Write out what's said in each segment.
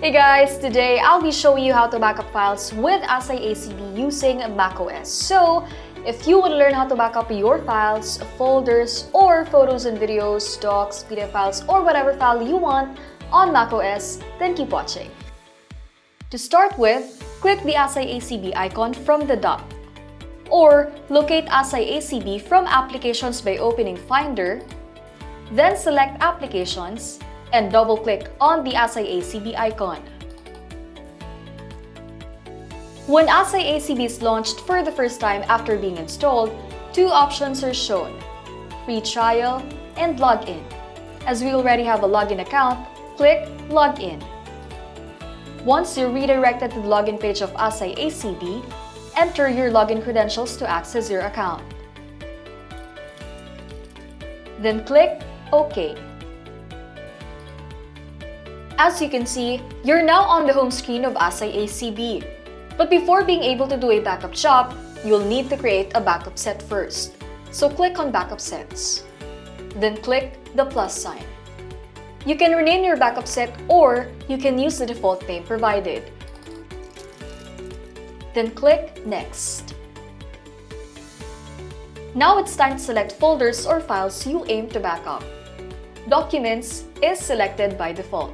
Hey guys, today I'll be showing you how to backup files with AhsayACB using macOS. So, if you want to learn how to backup your files, folders, or photos and videos, docs, PDF files, or whatever file you want on macOS, then keep watching. To start with, click the AhsayACB icon from the dock, or locate AhsayACB from Applications by opening Finder, then select Applications, and double-click on the AhsayACB icon. When AhsayACB is launched for the first time after being installed, two options are shown: Free Trial and Login. As we already have a login account, click Login. Once you're redirected to the login page of AhsayACB, enter your login credentials to access your account. Then click OK. As you can see, you're now on the home screen of AhsayACB. But before being able to do a backup job, you'll need to create a backup set first. So click on Backup Sets. Then click the plus sign. You can rename your backup set or you can use the default name provided. Then click Next. Now it's time to select folders or files you aim to backup. Documents is selected by default.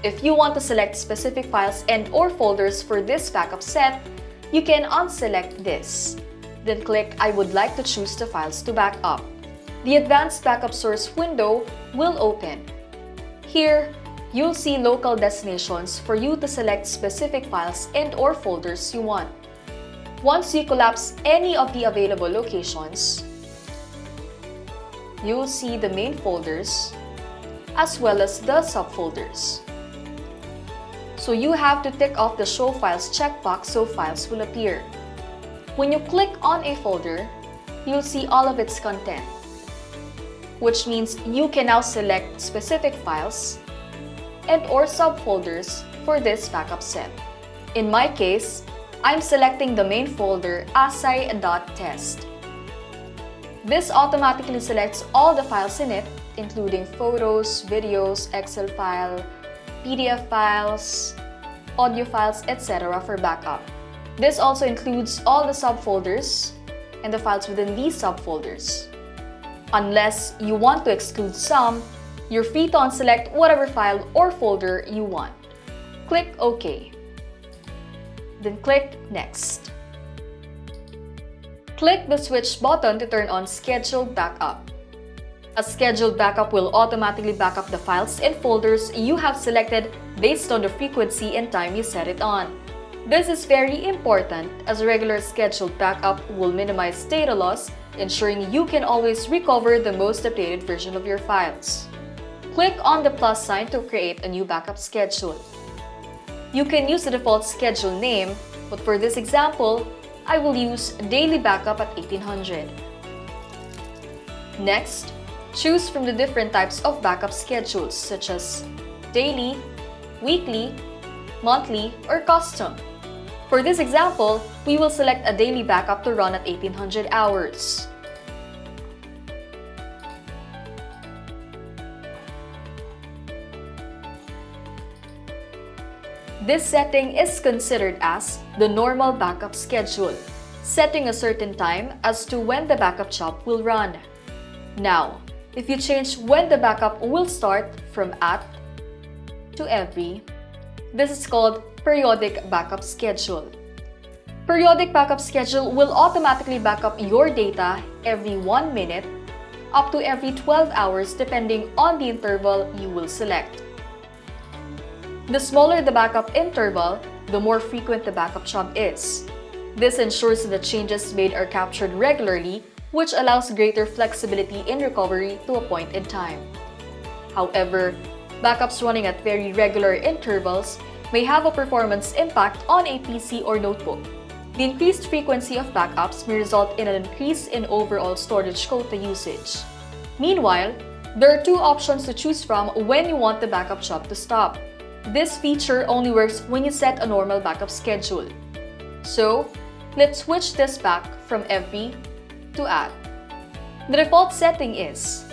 If you want to select specific files and/or folders for this backup set, you can unselect this. Then click I would like to choose the files to back up. The Advanced Backup Source window will open. Here, you'll see local destinations for you to select specific files and/or folders you want. Once you collapse any of the available locations, you'll see the main folders as well as the subfolders. So you have to tick off the Show Files checkbox so files will appear. When you click on a folder, you'll see all of its content, which means you can now select specific files and/or subfolders for this backup set. In my case, I'm selecting the main folder assay.test. This automatically selects all the files in it, including photos, videos, Excel file, PDF files, audio files, etc. for backup. This also includes all the subfolders and the files within these subfolders. Unless you want to exclude some, you're free to unselect whatever file or folder you want. Click OK. Then click Next. Click the switch button to turn on Scheduled Backup. A scheduled backup will automatically back up the files and folders you have selected based on the frequency and time you set it on. This is very important as a regular scheduled backup will minimize data loss, ensuring you can always recover the most updated version of your files. Click on the plus sign to create a new backup schedule. You can use the default schedule name, but for this example, I will use Daily Backup at 1800. Next, choose from the different types of backup schedules such as daily, weekly, monthly, or custom. For this example, we will select a daily backup to run at 1800 hours. This setting is considered as the normal backup schedule, setting a certain time as to when the backup job will run. Now, if you change when the backup will start from at to every, this is called periodic backup schedule. Periodic backup schedule will automatically back up your data every 1 minute up to every 12 hours depending on the interval you will select. The smaller the backup interval, the more frequent the backup job is. This ensures that the changes made are captured regularly, which allows greater flexibility in recovery to a point in time. However, backups running at very regular intervals may have a performance impact on a PC or notebook. The increased frequency of backups may result in an increase in overall storage quota usage. Meanwhile, there are two options to choose from when you want the backup job to stop. This feature only works when you set a normal backup schedule. So, let's switch this back from every to at. The default setting is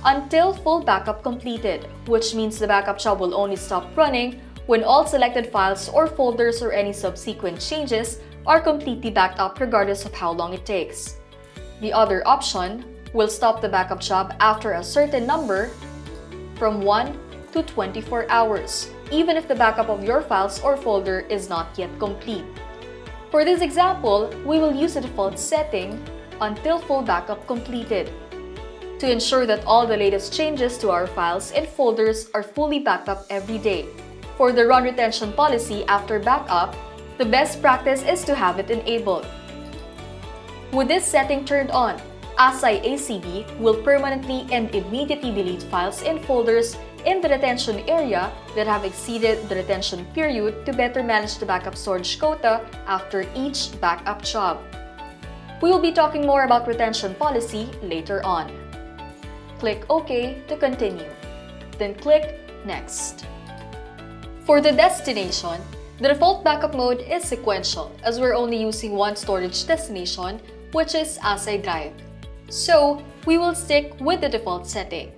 until full backup completed, which means the backup job will only stop running when all selected files or folders or any subsequent changes are completely backed up regardless of how long it takes. The other option will stop the backup job after a certain number from 1 to 24 hours, even if the backup of your files or folder is not yet complete. For this example, we will use the default setting until full backup completed to ensure that all the latest changes to our files and folders are fully backed up every day. For the run retention policy after backup, the best practice is to have it enabled. With this setting turned on, AhsayACB will permanently and immediately delete files and folders in the retention area that have exceeded the retention period to better manage the backup storage quota after each backup job. We will be talking more about retention policy later on. Click OK to continue, then click Next. For the destination, the default backup mode is sequential as we're only using one storage destination, which is Ahsay Drive. So, we will stick with the default setting.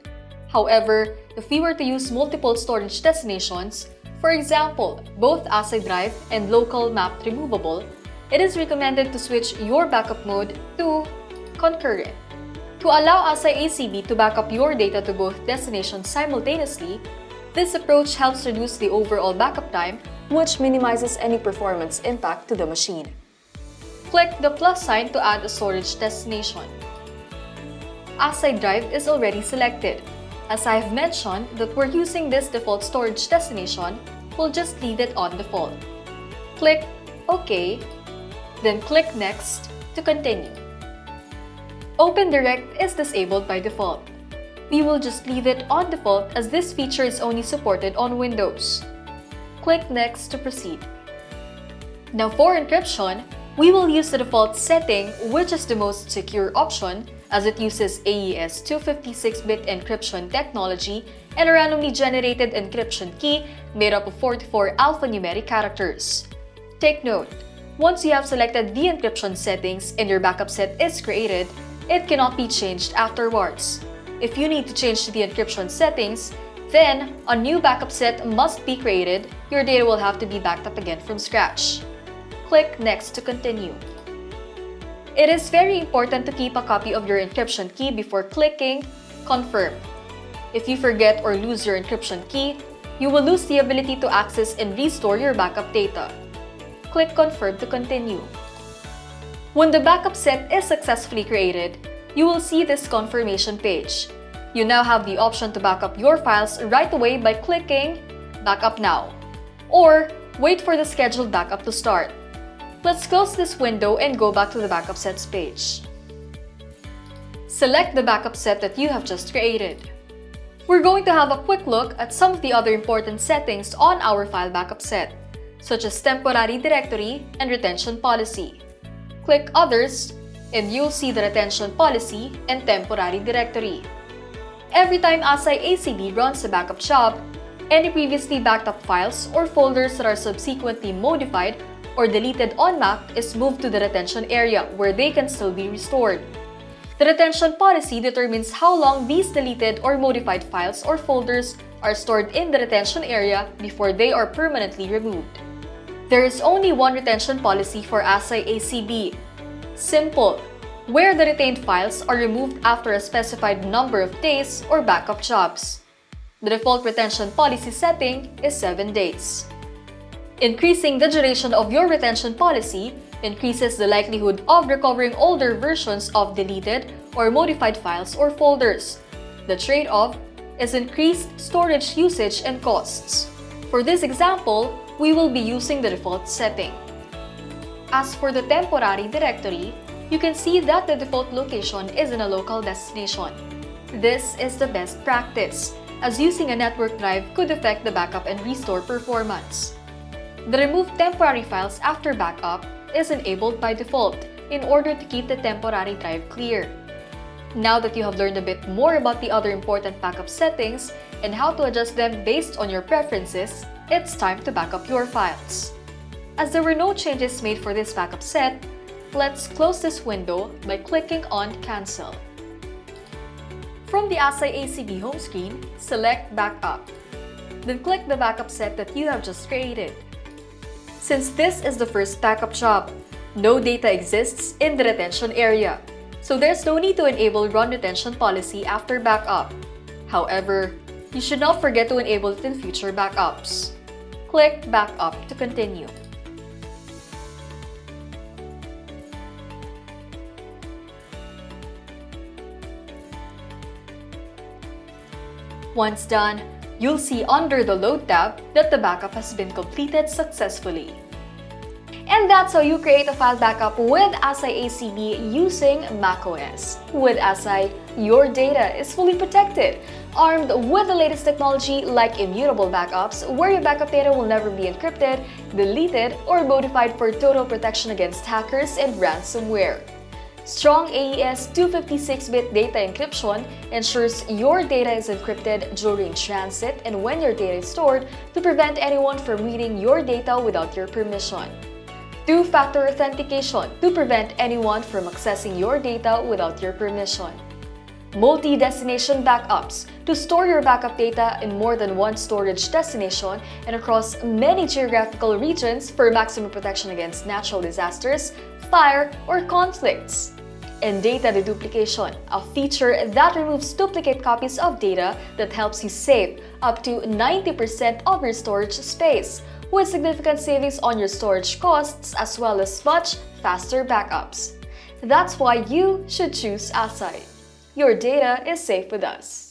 However, if we were to use multiple storage destinations, for example, both Ahsay Drive and local mapped removable, it is recommended to switch your backup mode to concurrent. To allow AhsayACB to back up your data to both destinations simultaneously, this approach helps reduce the overall backup time, which minimizes any performance impact to the machine. Click the plus sign to add a storage destination. Ahsay Drive is already selected. As I have mentioned that we're using this default storage destination, we'll just leave it on default. Click OK, then click Next to continue. Open Direct is disabled by default. We will just leave it on default as this feature is only supported on Windows. Click Next to proceed. Now for encryption, we will use the default setting, which is the most secure option as it uses AES 256-bit encryption technology and a randomly generated encryption key made up of 44 alphanumeric characters. Take note, once you have selected the encryption settings and your backup set is created, it cannot be changed afterwards. If you need to change the encryption settings, then a new backup set must be created. Your data will have to be backed up again from scratch. Click Next to continue. It is very important to keep a copy of your encryption key before clicking Confirm. If you forget or lose your encryption key, you will lose the ability to access and restore your backup data. Click Confirm to continue. When the backup set is successfully created, you will see this confirmation page. You now have the option to back up your files right away by clicking Backup Now, or wait for the scheduled backup to start. Let's close this window and go back to the backup sets page. Select the backup set that you have just created. We're going to have a quick look at some of the other important settings on our file backup set, such as temporary directory and retention policy. Click Others, and you'll see the retention policy and temporary directory. Every time AhsayACB runs a backup job, any previously backed up files or folders that are subsequently modified or deleted on Mac is moved to the retention area where they can still be restored. The retention policy determines how long these deleted or modified files or folders are stored in the retention area before they are permanently removed. There is only one retention policy for AhsayACB. Simple, where the retained files are removed after a specified number of days or backup jobs. The default retention policy setting is 7 days. Increasing the duration of your retention policy increases the likelihood of recovering older versions of deleted or modified files or folders. The trade-off is increased storage usage and costs. For this example, we will be using the default setting. As for the temporary directory, you can see that the default location is in a local destination. This is the best practice, as using a network drive could affect the backup and restore performance. The remove temporary files after backup is enabled by default in order to keep the temporary drive clear. Now that you have learned a bit more about the other important backup settings and how to adjust them based on your preferences, it's time to back up your files. As there were no changes made for this backup set, let's close this window by clicking on Cancel. From the AhsayACB home screen, select Backup. then click the backup set that you have just created. Since this is the first backup job, no data exists in the retention area, so there's no need to enable Run Retention Policy after backup. However, you should not forget to enable it in future backups. Click Backup to continue. Once done, you'll see under the Load tab that the backup has been completed successfully. And that's how you create a file backup with AhsayACB using macOS. With Ahsay, your data is fully protected, armed with the latest technology like immutable backups, where your backup data will never be encrypted, deleted, or modified for total protection against hackers and ransomware. Strong AES 256-bit data encryption ensures your data is encrypted during transit and when your data is stored to prevent anyone from reading your data without your permission. Two-factor authentication to prevent anyone from accessing your data without your permission. Multi-destination backups to store your backup data in more than one storage destination and across many geographical regions for maximum protection against natural disasters, fire, or conflicts. And data deduplication, a feature that removes duplicate copies of data that helps you save up to 90% of your storage space, with significant savings on your storage costs as well as much faster backups. That's why you should choose Ahsay. Your data is safe with us.